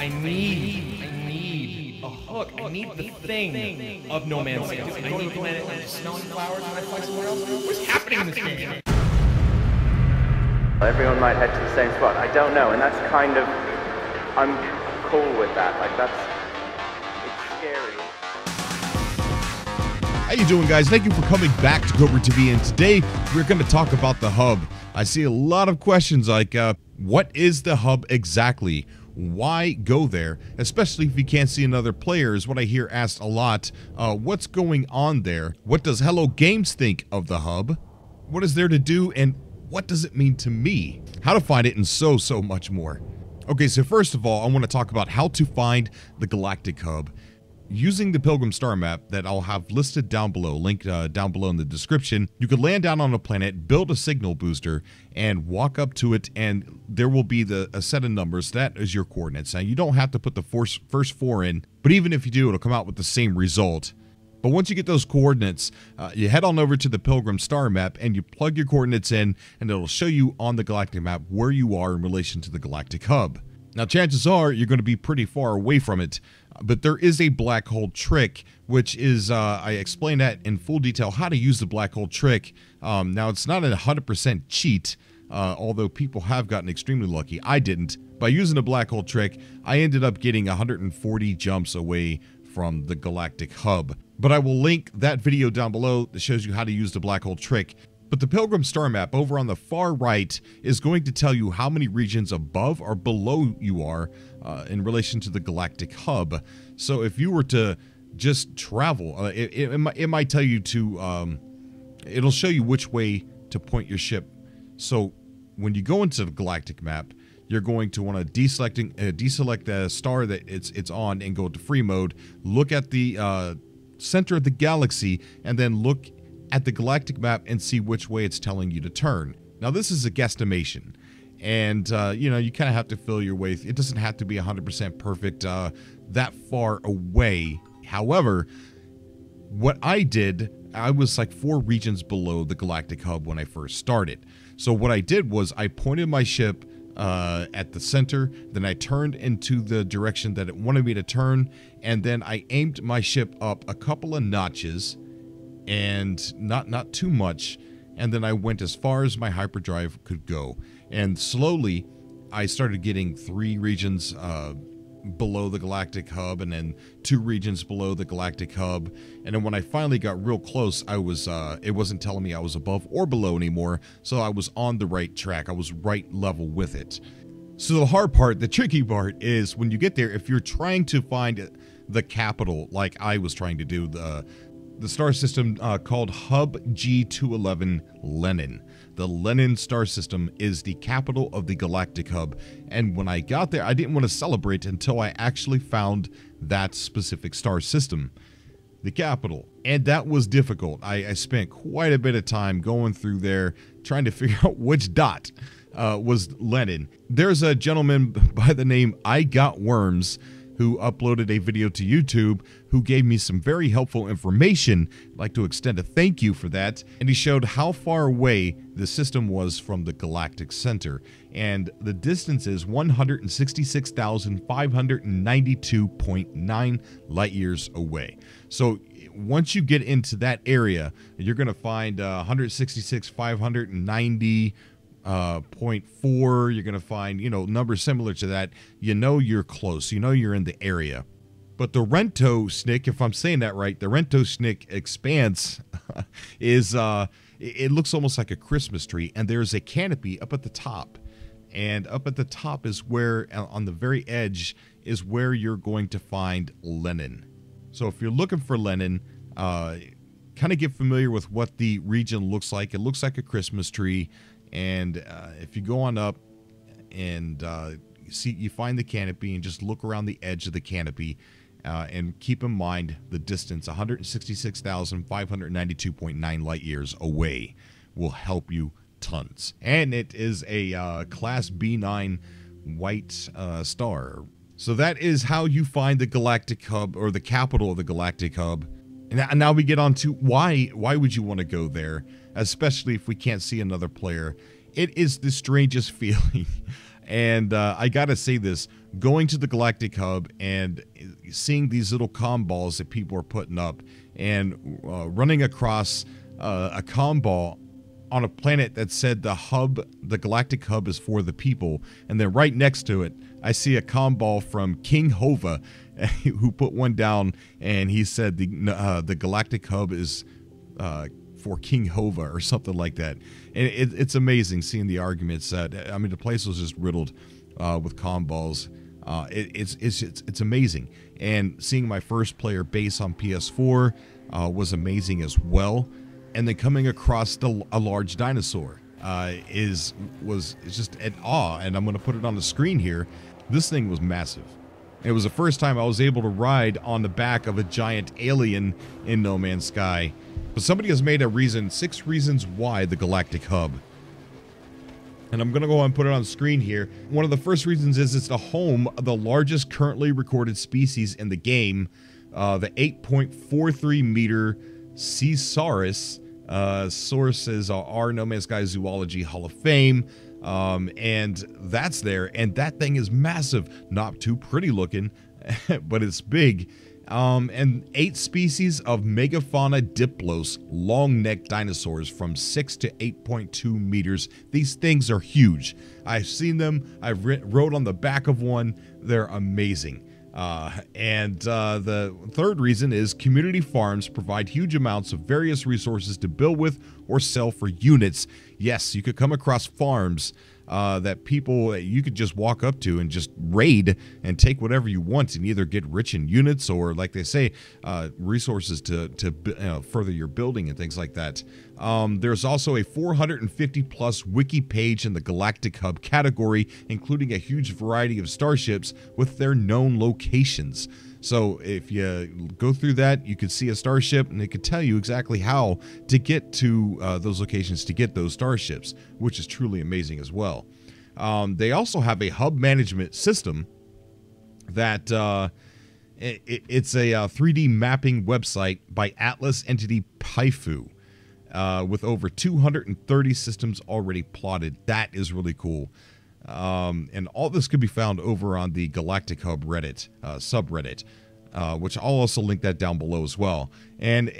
I need a hook. I need the thing of No Man's Sky. I go to the planet and smelling flowers when I fly somewhere else. What's happening in this game? Everyone might head to the same spot. I don't know, and that's kind of, I'm cool with that. Like it's scary. How you doing, guys? Thank you for coming back to Cobra TV, and today we're going to talk about the hub. I see a lot of questions like, what is the hub exactly? Why go there? Especially if you can't see another player is what I hear asked a lot. What's going on there? What does Hello Games think of the hub? What is there to do, and what does it mean to me? How to find it, and so much more. Okay, so first of all, I want to talk about how to find the Galactic Hub. Using the Pilgrim star map that I'll have listed down below, linked down below in the description, you could land down on a planet, build a signal booster, and walk up to it, and there will be a set of numbers. That is your coordinates. Now, you don't have to put the first four in, but even if you do, it'll come out with the same result. But once you get those coordinates, you head on over to the Pilgrim star map, and you plug your coordinates in, and it'll show you on the galactic map where you are in relation to the Galactic Hub. Now, chances are you're going to be pretty far away from it, but there is a black hole trick, which is, I explained that in full detail, how to use the black hole trick. Now, it's not a 100% cheat, although people have gotten extremely lucky. I didn't. By using the black hole trick, I ended up getting 140 jumps away from the Galactic Hub. But I will link that video down below that shows you how to use the black hole trick. But the Pilgrim star map over on the far right is going to tell you how many regions above or below you are in relation to the Galactic Hub. So if you were to just travel, it might tell you to, it'll show you which way to point your ship. So when you go into the galactic map, you're going to want to deselect the star that it's on and go to free mode. Look at the center of the galaxy, and then look at the galactic map and see which way it's telling you to turn. Now, this is a guesstimation, and you know, you kind of have to feel your way. It doesn't have to be 100% perfect that far away. However, what I did, I was like 4 regions below the Galactic Hub when I first started. So what I did was I pointed my ship at the center, then I turned into the direction that it wanted me to turn, and then I aimed my ship up a couple of notches, and not too much, and then I went as far as my hyperdrive could go, and slowly I started getting 3 regions below the Galactic Hub, and then 2 regions below the Galactic Hub, and then when I finally got real close, I was it wasn't telling me I was above or below anymore, so I was on the right track. I was right level with it. So the hard part, the tricky part, is when you get there, if you're trying to find the capital like I was trying to do, the star system called Hub G211 Lenin. The Lenin star system is the capital of the Galactic Hub, and when I got there, I didn't want to celebrate until I actually found that specific star system, the capital, and that was difficult. I spent quite a bit of time going through there trying to figure out which dot was Lenin. There's a gentleman by the name I Got Worms who uploaded a video to YouTube, who gave me some very helpful information. I'd like to extend a thank you for that. And he showed how far away the system was from the galactic center. And the distance is 166,592.9 light years away. So once you get into that area, you're going to find 166,590 .4, you're going to find, you know, numbers similar to that. You know you're close. You know you're in the area. But the Rento Snick, if I'm saying that right, the Rento Snick expanse is, it looks almost like a Christmas tree, and there's a canopy up at the top. And up at the top is where, on the very edge, is where you're going to find Lenin. So if you're looking for Lenin, kind of get familiar with what the region looks like. It looks like a Christmas tree. And if you go on up and you find the canopy, and just look around the edge of the canopy, and keep in mind the distance, 166,592.9 light years away, will help you tons. And it is a Class B9 white star. So that is how you find the Galactic Hub, or the capital of the Galactic Hub. And now we get on to why would you want to go there, especially if we can't see another player. It is the strangest feeling. And I gotta say this, going to the Galactic Hub and seeing these little comm balls that people are putting up and running across a comm ball on a planet that said the Galactic Hub is for the people. And then right next to it, I see a comm ball from King Hova who put one down, and he said the Galactic Hub is for King Hova or something like that. And it's amazing seeing the arguments that, I mean, the place was just riddled with comm balls. It's amazing. And seeing my first player base on PS4 was amazing as well. And then coming across a large dinosaur was just at awe. And I'm going to put it on the screen here. This thing was massive. It was the first time I was able to ride on the back of a giant alien in No Man's Sky. But somebody has made 6 reasons why the Galactic Hub. And I'm going to go ahead and put it on the screen here. One of the first reasons is it's the home of the largest currently recorded species in the game, the 8.43 meter Caesaurus. Sources are No Man's Sky Zoology Hall of Fame. And that's there. And that thing is massive. Not too pretty looking, but it's big. And 8 species of megafauna diplos, long-necked dinosaurs from 6 to 8.2 meters. These things are huge. I've seen them. I've rode on the back of one. They're amazing. And the third reason is community farms provide huge amounts of various resources to build with or sell for units. Yes, you could come across farms that people you could just walk up to and just raid and take whatever you want and either get rich in units or, like they say, resources to further your building and things like that. There's also a 450 plus wiki page in the Galactic Hub category, including a huge variety of starships with their known locations. So if you go through that, you could see a starship and it could tell you exactly how to get to those locations to get those starships, which is truly amazing as well. They also have a hub management system that it's a 3D mapping website by Atlas Entity Paifu with over 230 systems already plotted. That is really cool. And all this could be found over on the Galactic Hub Reddit subreddit, which I'll also link that down below as well. And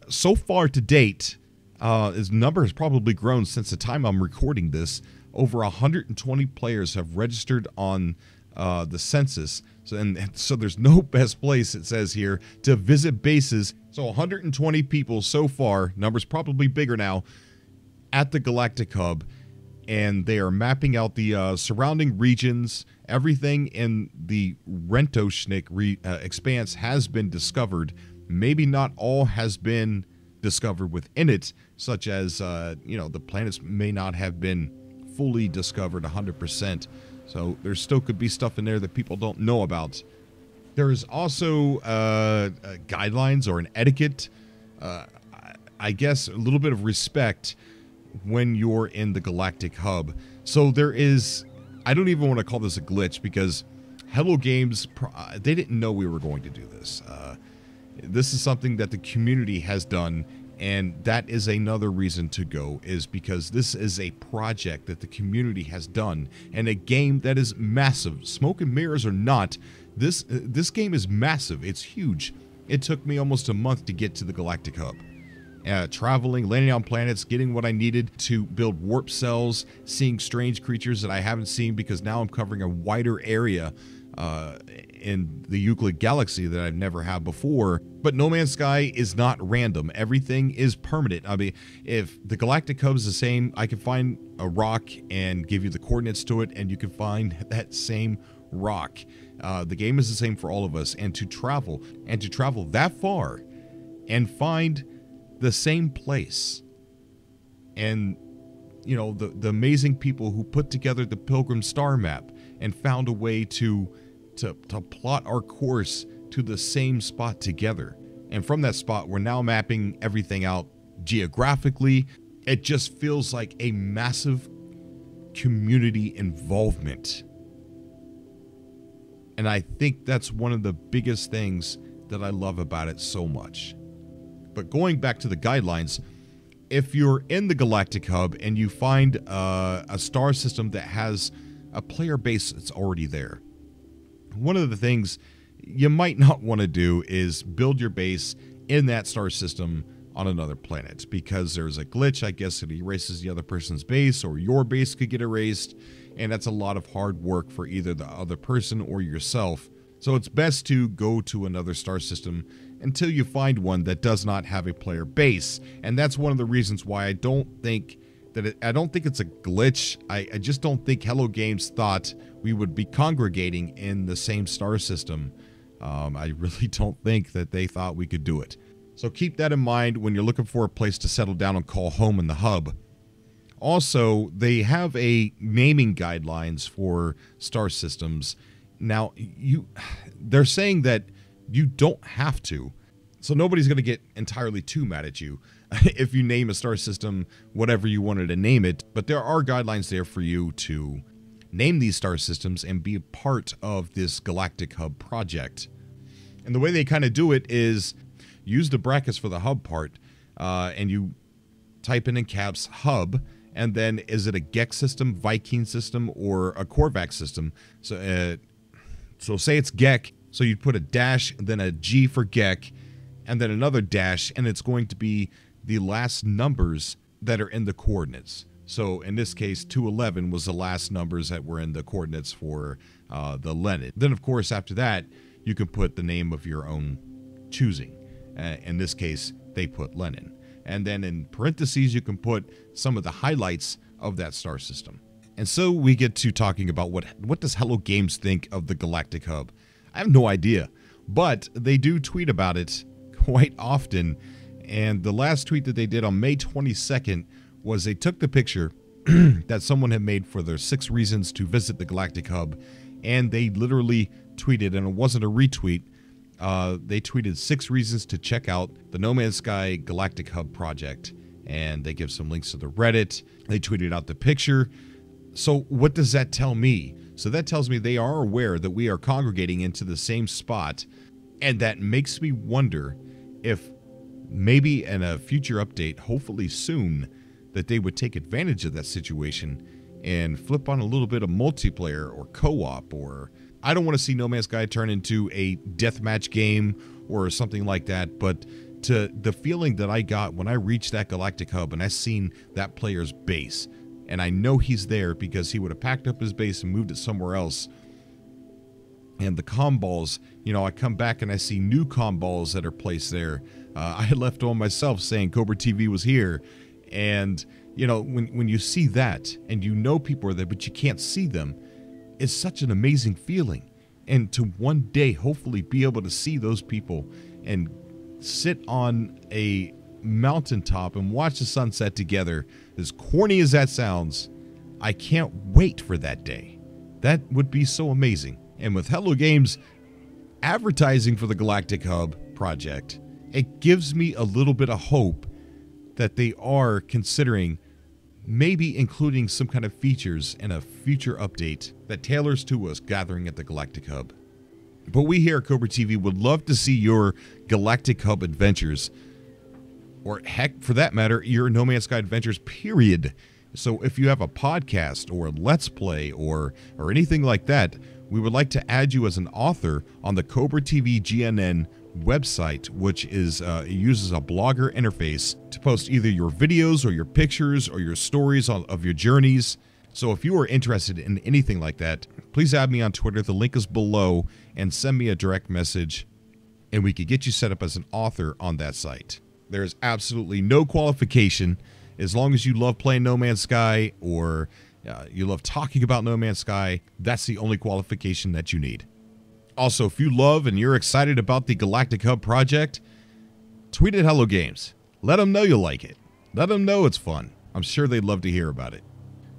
so far to date, his number has probably grown since the time I'm recording this. Over 120 players have registered on the census. So there's no best place, it says here, to visit bases. So 120 people so far, numbers probably bigger now, at the Galactic Hub. And they are mapping out the surrounding regions. Everything in the Rentoschnick expanse has been discovered. Maybe not all has been discovered within it, such as, the planets may not have been fully discovered 100%. So there still could be stuff in there that people don't know about. There is also guidelines or an etiquette, I guess a little bit of respect when you're in the Galactic Hub. So there is, I don't even want to call this a glitch because Hello Games, they didn't know we were going to do this. This is something that the community has done, and that is another reason to go, is because this is a project that the community has done, and a game that is massive. Smoke and mirrors or not, this game is massive. It's huge. It took me almost a month to get to the Galactic Hub. Traveling, landing on planets, getting what I needed to build warp cells, seeing strange creatures that I haven't seen because now I'm covering a wider area in the Euclid Galaxy that I've never had before. But No Man's Sky is not random. Everything is permanent. I mean, if the Galactic Hub is the same, I can find a rock and give you the coordinates to it, and you can find that same rock. The game is the same for all of us. And to travel that far and find the same place, and the amazing people who put together the Pilgrim star map and found a way to plot our course to the same spot together, and from that spot we're now mapping everything out geographically. It just feels like a massive community involvement, and I think that's one of the biggest things that I love about it so much. But going back to the guidelines, if you're in the Galactic Hub and you find a star system that has a player base that's already there, one of the things you might not want to do is build your base in that star system on another planet, because there's a glitch, I guess, that erases the other person's base, or your base could get erased, and that's a lot of hard work for either the other person or yourself. So it's best to go to another star system until you find one that does not have a player base. And that's one of the reasons why I don't think it's a glitch. I just don't think Hello Games thought we would be congregating in the same star system. I really don't think that they thought we could do it. So keep that in mind when you're looking for a place to settle down and call home in the hub. Also, they have a naming guidelines for star systems. Now, they're saying that you don't have to. So nobody's going to get entirely too mad at you if you name a star system whatever you wanted to name it. But there are guidelines there for you to name these star systems and be a part of this Galactic Hub project. And the way they kind of do it is use the brackets for the hub part, and you type in caps hub, and then is it a Gex system, Viking system, or a Korvax system? So say it's Gek, so you'd put a dash, then a G for Gek, and then another dash, and it's going to be the last numbers that are in the coordinates. So in this case, 211 was the last numbers that were in the coordinates for the Lenin. Then, of course, after that, you can put the name of your own choosing. In this case, they put Lenin. And then in parentheses, you can put some of the highlights of that star system. And so we get to talking about what does Hello Games think of the Galactic Hub? I have no idea, but they do tweet about it quite often. And the last tweet that they did on May 22nd was they took the picture that someone had made for their 6 reasons to visit the Galactic Hub, and they literally tweeted, and it wasn't a retweet, they tweeted 6 reasons to check out the No Man's Sky Galactic Hub project, and they give some links to the Reddit. They tweeted out the picture. So what does that tell me? So that tells me they are aware that we are congregating into the same spot, and that makes me wonder if maybe in a future update, hopefully soon, that they would take advantage of that situation and flip on a little bit of multiplayer or co-op. Or I don't want to see No Man's Sky turn into a deathmatch game or something like that, but to the feeling that I got when I reached that Galactic Hub and I seen that player's base, and I know he's there because he would have packed up his base and moved it somewhere else. And the comm balls, I come back and I see new comm balls that are placed there. I had left on myself saying Cobra TV was here. And, when you see that and people are there, but you can't see them, it's such an amazing feeling. And to one day, hopefully be able to see those people and sit on a mountaintop and watch the sunset together, as corny as that sounds, I can't wait for that day. That would be so amazing. And with Hello Games advertising for the Galactic Hub project, it gives me a little bit of hope that they are considering maybe including some kind of features in a future update that tailors to us gathering at the Galactic Hub. But we here at Cobra TV would love to see your Galactic Hub adventures, or heck, for that matter, your No Man's Sky adventures, period. So if you have a podcast or a Let's Play or anything like that, we would like to add you as an author on the Cobra TV GNN website, which is uses a blogger interface to post either your videos or your pictures or your stories of your journeys. So if you are interested in anything like that, please add me on Twitter. The link is below, and send me a direct message, and we could get you set up as an author on that site. There's absolutely no qualification. As long as you love playing No Man's Sky or you love talking about No Man's Sky, that's the only qualification that you need. Also, if you love and you're excited about the Galactic Hub project, tweet at Hello Games. Let them know you like it. Let them know it's fun. I'm sure they'd love to hear about it.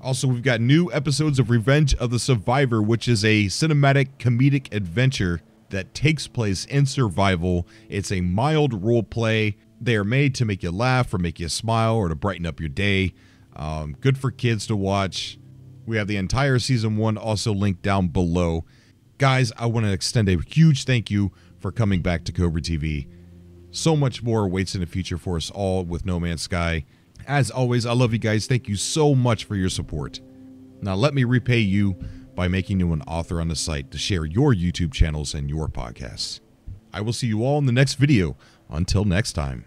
Also, we've got new episodes of Revenge of the Survivor, which is a cinematic comedic adventure that takes place in survival. It's a mild role play. They are made to make you laugh or make you smile or to brighten up your day. Good for kids to watch. We have the entire season 1 also linked down below. Guys, I want to extend a huge thank you for coming back to Cobra TV. So much more awaits in the future for us all with No Man's Sky. As always, I love you guys. Thank you so much for your support. Now let me repay you by making you an author on the site to share your YouTube channels and your podcasts. I will see you all in the next video. Until next time.